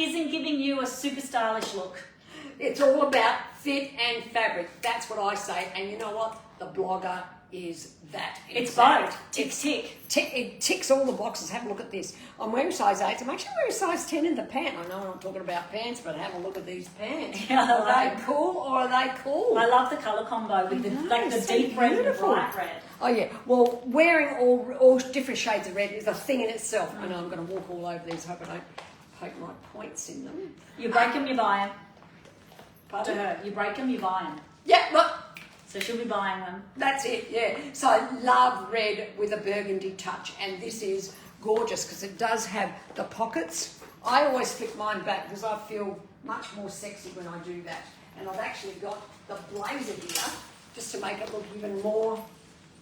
isn't giving you a super stylish look. It's all about fit and fabric. That's what I say. And you know what? The blogger is that. It's both. Tick. It ticks all the boxes. Have a look at this. I'm wearing size 8. I'm actually wearing size 10 in the pant. I know I'm not talking about pants, but have a look at these pants. Yeah, are they cool or are they cool? I love the colour combo with the so deep red and the beautiful. bright red. Oh yeah. Well, wearing all different shades of red is a thing in itself. I know I'm going to walk all over these. Hope I don't poke my points in them. You break them, you buy them. Pardon? To her, you break them, you buy them. Yeah, look. So she'll be buying them. That's it, yeah. So I love red with a burgundy touch, and this is gorgeous because it does have the pockets. I always flick mine back because I feel much more sexy when I do that. And I've actually got the blazer here just to make it look even more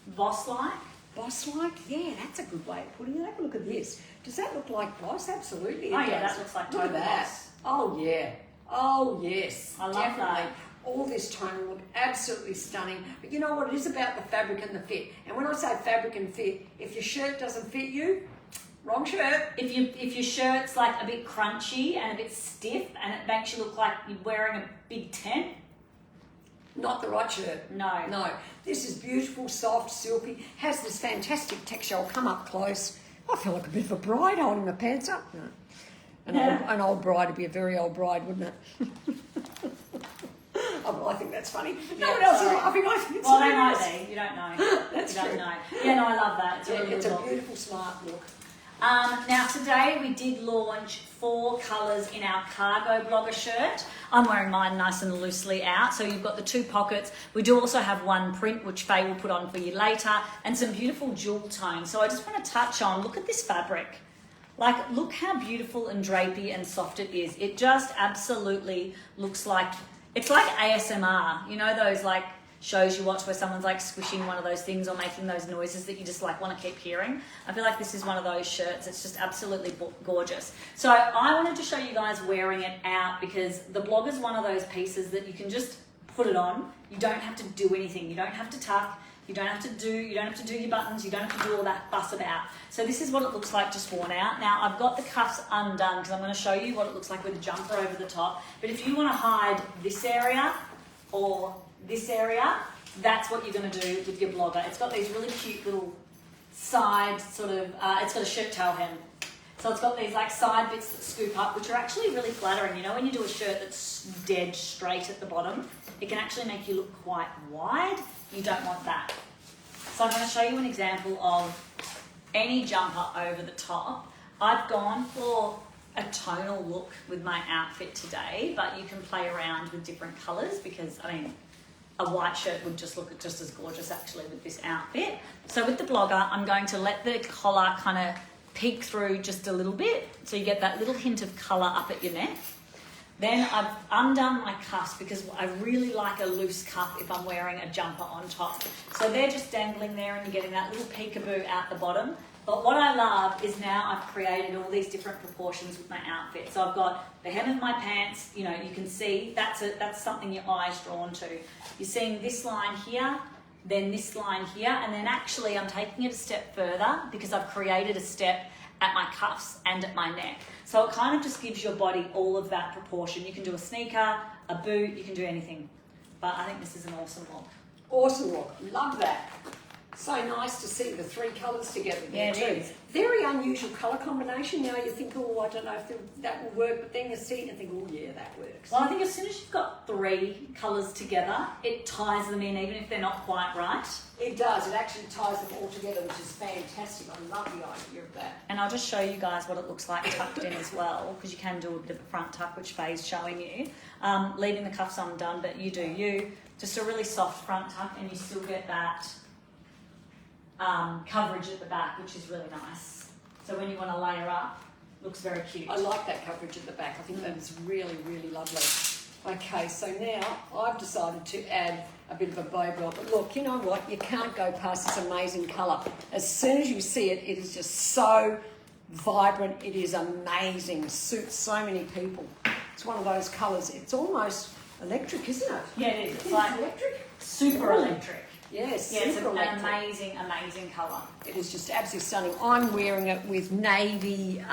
Boss-like? boss-like. Yeah, that's a good way of putting it. Have a look at this. Does that look like boss? Absolutely. Oh it yeah, does. that looks like Look at total that. boss. Oh yeah. Oh yes. I love definitely. that. All this tone will look absolutely stunning. But you know what? It is about the fabric and the fit. And when I say fabric and fit, if your shirt doesn't fit you, wrong shirt. If your shirt's like a bit crunchy and a bit stiff and it makes you look like you're wearing a big tent, Not the right shirt. no. No. This is beautiful, soft, silky, has this fantastic texture. I'll come up close. I feel like a bit of a bride holding my pants up. No. An old bride would be a very old bride, wouldn't it? Oh, well, I think that's funny. No one else is laughing. I think it's Well, they hilarious. might be. You don't know. That's you don't true. know. Yeah, no, I love that. It's a Yeah, really it's good a look. beautiful, smart look. Now today we did launch 4 colours in our cargo blogger shirt. I'm wearing mine nice and loosely out. So you've got the 2 pockets. We do also have one print, which Faye will put on for you later, and some beautiful jewel tones. So I just want to touch on, look at this fabric. Like, look how beautiful and drapey and soft it is. It just absolutely looks like, it's like ASMR. You know those like shows you watch where someone's like squishing one of those things or making those noises that you just like want to keep hearing? I feel like this is one of those shirts. It's just absolutely gorgeous. So I wanted to show you guys wearing it out because the blog is one of those pieces that you can just put it on. You don't have to do anything. You don't have to tuck. You don't have to do your buttons. You don't have to do all that fuss about. So this is what it looks like just worn out. Now I've got the cuffs undone because I'm going to show you what it looks like with a jumper over the top. But if you want to hide this area or this area, that's what you're going to do with your blogger. It's got these really cute little side sort of, it's got a shirt tail hem. So it's got these like side bits that scoop up, which are actually really flattering. You know, when you do a shirt that's dead straight at the bottom, it can actually make you look quite wide. You don't want that. So I'm going to show you an example of any jumper over the top. I've gone for a tonal look with my outfit today, but you can play around with different colours because, I mean, a white shirt would just look just as gorgeous actually with this outfit. So with the blogger, I'm going to let the collar kind of peek through just a little bit so you get that little hint of colour up at your neck. Then I've undone my cuffs because I really like a loose cuff if I'm wearing a jumper on top. So they're just dangling there and you're getting that little peekaboo out the bottom. But what I love is now I've created all these different proportions with my outfit. So I've got the hem of my pants, you know, you can see that's something your eye's drawn to. You're seeing this line here, then this line here, and then actually I'm taking it a step further because I've created a step at my cuffs and at my neck. So it kind of just gives your body all of that proportion. You can do a sneaker, a boot, you can do anything. But I think this is an awesome look. Awesome look. Love that. So nice to see the 3 colours together there Yeah, it too. is. Very unusual colour combination. Now you think, oh, I don't know if that will work, but then you see it and think, oh yeah, that works. Well, I think as soon as you've got 3 colours together, it ties them in even if they're not quite right. It does. It actually ties them all together, which is fantastic. I love the idea of that. And I'll just show you guys what it looks like tucked in as well, because you can do a bit of a front tuck, which Faye's showing you. Leaving the cuffs undone, but you do you. Just a really soft front tuck, and you still get that coverage at the back, which is really nice. So when you want to layer up, looks very cute. I like that coverage at the back. I think that is really, really lovely. Okay, so now I've decided to add a bit of a bow belt. But look, you know what? You can't go past this amazing colour. As soon as you see it, it is just so vibrant. It is amazing. Suits so many people. It's one of those colours. It's almost electric, isn't it? Yeah, it is. It's It's like electric. super electric. Yes, Yeah, it's super an electric. amazing, amazing colour. It is just absolutely stunning. I'm wearing it with navy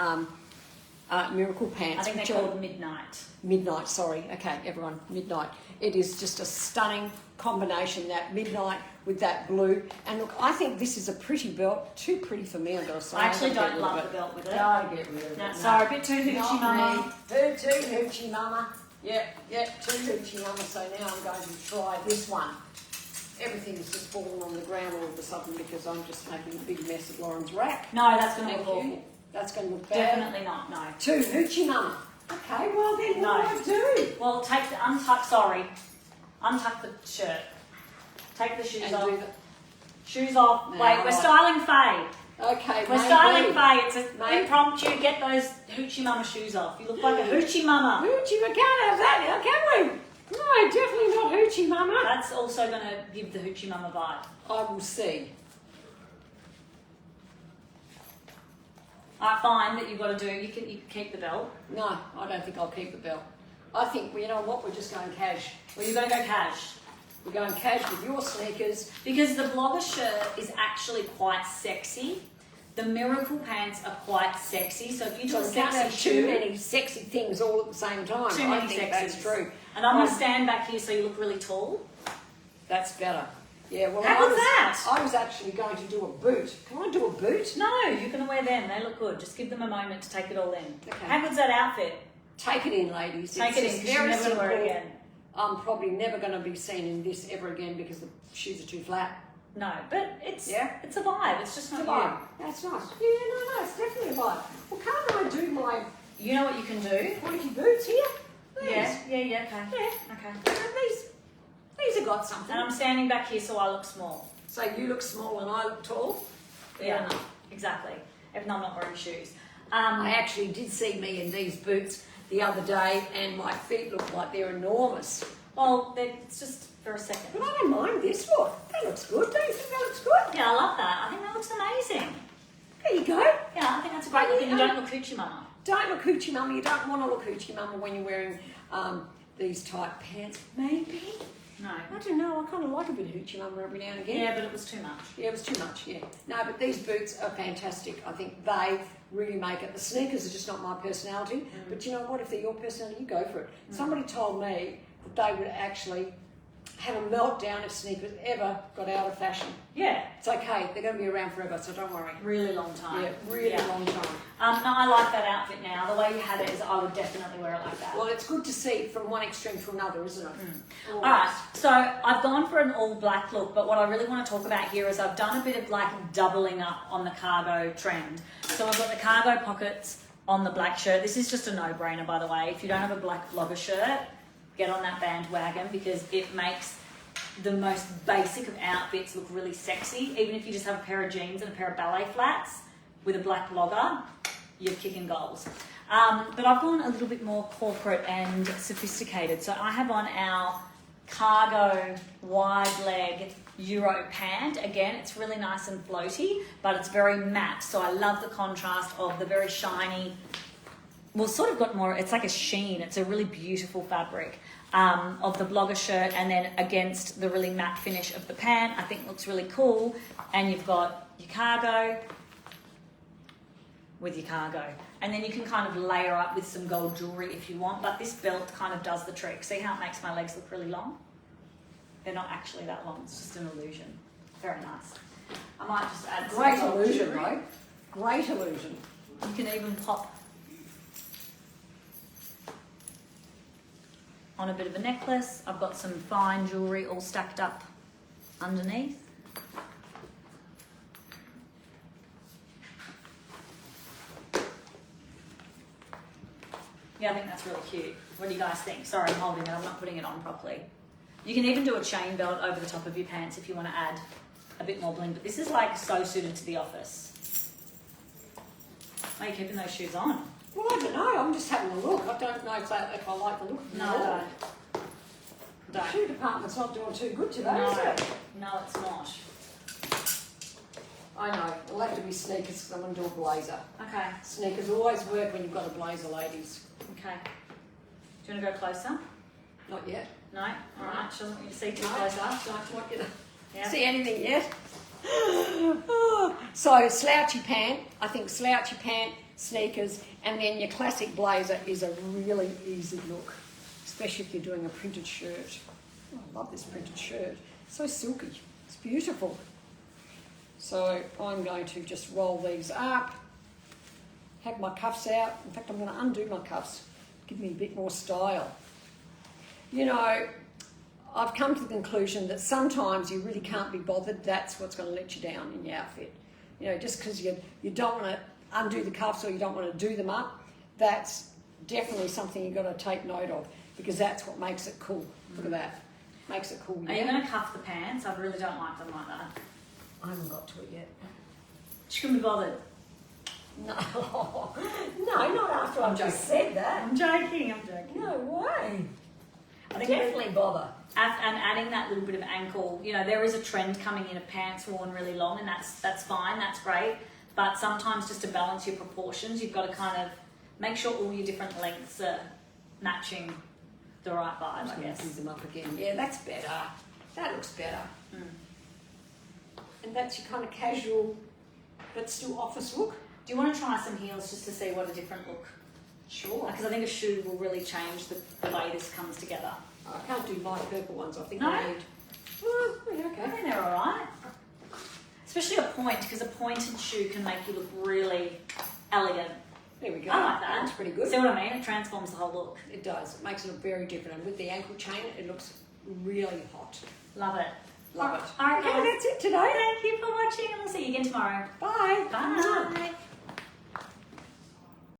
Miracle pants. I think which they're are- called Midnight. Midnight, sorry. Okay, everyone, Midnight. It is just a stunning combination, that midnight with that blue. And look, I think this is a pretty belt. Too pretty for me, I've got to say. I actually I've got to don't get rid of love it. the belt with it. Don't get rid of No, it. sorry, a bit too hoochie, Not mama. me. Too hoochie, mama. Yep, too hoochie, mama. So now I'm going to try this one. Everything's just fallen on the ground all of a sudden because I'm just making a big mess of Lauren's rack. No, that's going to Thank look you. awful. That's going to look bad. Definitely not, no. Too hoochie, mama. Okay, well then No. what do I do? Well, untuck the shirt. Take the shoes And off. do the... Shoes off. No, Wait, we're right. styling Faye. Okay, We're maybe. styling Faye. It's an Maybe. impromptu. Get those hoochie mama shoes off. You look like a hoochie mama. Hoochie, we can't have that now, can we? No, definitely not hoochie, mama. That's also going to give the hoochie mama vibe. I will see. I find that you've got to do. You can keep the belt. No, I don't think I'll keep the belt. I think, well, you know what, we're just going cash. Well, you're going to go cash. We're going cash with your sneakers. Because the blogger shirt is actually quite sexy. The Miracle pants are quite sexy. So if you do So a we can't have sexy too shoe, many sexy things all at the same time. too I many think sexies. that's true. And I'm going to stand back here so you look really tall. That's better. Yeah, well, How good's that? I was actually going to do a boot. Can I do a boot? No, you're going to wear them. They look good. Just give them a moment to take it all in. Okay. How good's that outfit? Take it in, ladies. Take It's it in just because you're very never going to wear it simple. again. I'm probably never going to be seen in this ever again because the shoes are too flat. No, but it's Yeah. it's a vibe. It's just It's not a you. vibe. That's nice. Yeah, no, it's definitely a vibe. Well, can't I do my You know what you can do? pointy boots here? These. Yeah, okay. Yeah. Okay. And these have got something. And I'm standing back here so I look small. So you look small and I look tall? Yeah, exactly. Even though I'm not wearing shoes. I actually did see me in these boots the other day and my feet look like they're enormous. Well, it's just for a second. But I don't mind this one. That looks good. Don't you think that looks good? Yeah, I love that. I think that looks amazing. There you go. Yeah, I think that's a great look. And you don't look hoochie mama. Don't look hoochie mama. You don't want to look hoochie mama when you're wearing these tight pants. Maybe. No. I don't know. I kind of like a bit of hoochie mama every now and again. Yeah, but it was too much. Yeah, it was too much, yeah. No, but these boots are fantastic. I think they really make it. The sneakers are just not my personality. But you know what? If they're your personality, you go for it. Somebody told me that they would actually have a meltdown if sneakers ever got out of fashion. Yeah. It's okay. They're going to be around forever, so don't worry. Really long time. Yeah, really long time. No, I like that outfit now. The way you had it is I would definitely wear it like that. Well, it's good to see from one extreme to another, isn't it? All right, so I've gone for an all black look, but what I really want to talk about here is I've done a bit of like doubling up on the cargo trend. So I've got the cargo pockets on the black shirt. This is just a no-brainer, by the way. If you don't have a black blogger shirt, get on that bandwagon because it makes the most basic of outfits look really sexy. Even if you just have a pair of jeans and a pair of ballet flats with a black blogger, you're kicking goals. But I've gone a little bit more corporate and sophisticated. So I have on our cargo wide leg Euro pant. Again, it's really nice and floaty, but it's very matte. So I love the contrast of the very shiny, well, sort of got more, it's like a sheen. It's a really beautiful fabric of the blogger shirt, and then against the really matte finish of the pant, I think looks really cool. And you've got your cargo with your cargo. And then you can kind of layer up with some gold jewellery if you want, but this belt kind of does the trick. See how it makes my legs look really long? They're not actually that long, it's just an illusion. Very nice. I might just add some Great gold illusion, jewellery. right? Great illusion. You can even pop on a bit of a necklace. I've got some fine jewellery all stacked up underneath. Yeah, I think that's really cute. What do you guys think? Sorry, I'm holding it. I'm not putting it on properly. You can even do a chain belt over the top of your pants if you want to add a bit more bling. But this is like so suited to the office. Why are you keeping those shoes on? Well, I don't know. I'm just having a look. I don't know if I like the look of them No, at all. don't. The Don't. shoe department's not doing too good today, No, is it? no, it's not. I know. It'll have to be sneakers because I'm going to do a blazer. Okay, Sneakers always work when you've got a blazer, ladies. okay. Do you want to go closer? Not yet. No? All right. She doesn't want you to see too No, close no, up. don't want you to Yeah. see anything yet. So slouchy pant. I think slouchy pant, sneakers, and then your classic blazer is a really easy look, especially if you're doing a printed shirt. Oh, I love this printed shirt. So silky. It's beautiful. So I'm going to just roll these up, have my cuffs out. In fact, I'm going to undo my cuffs, give me a bit more style. You know, I've come to the conclusion that sometimes you really can't be bothered. That's what's going to let you down in your outfit. You know, just because you don't want to undo the cuffs or you don't want to do them up, that's definitely something you've got to take note of, because that's what makes it cool. Look at that. Makes it cool. Are you going to cuff the pants? I really don't like them like that. I haven't got to it yet. She couldn't be bothered. No, no, not after I've just said that. I'm joking. No way. I think Definitely bother. And adding that little bit of ankle, you know, there is a trend coming in of pants worn really long, and that's fine, that's great. But sometimes just to balance your proportions, you've got to kind of make sure all your different lengths are matching the right vibe, I guess. Do them up again. Yeah, that's better. That looks better. Mm. And that's your kind of casual, but still office look. Do you want to try some heels just to see what a different look? Sure. Because I think a shoe will really change the way this comes together. I can't do light purple ones. I think No? I need. Oh, yeah, I okay. think they're alright. Especially a point, because a pointed shoe can make you look really elegant. There we go. I like that. That's pretty good. See what I mean? It transforms the whole look. It does. It makes it look very different. And with the ankle chain, it looks really hot. Love it. Love it. Alright, Okay, guys. that's it today. Thank you for watching, and we'll see you again tomorrow. Bye. Bye.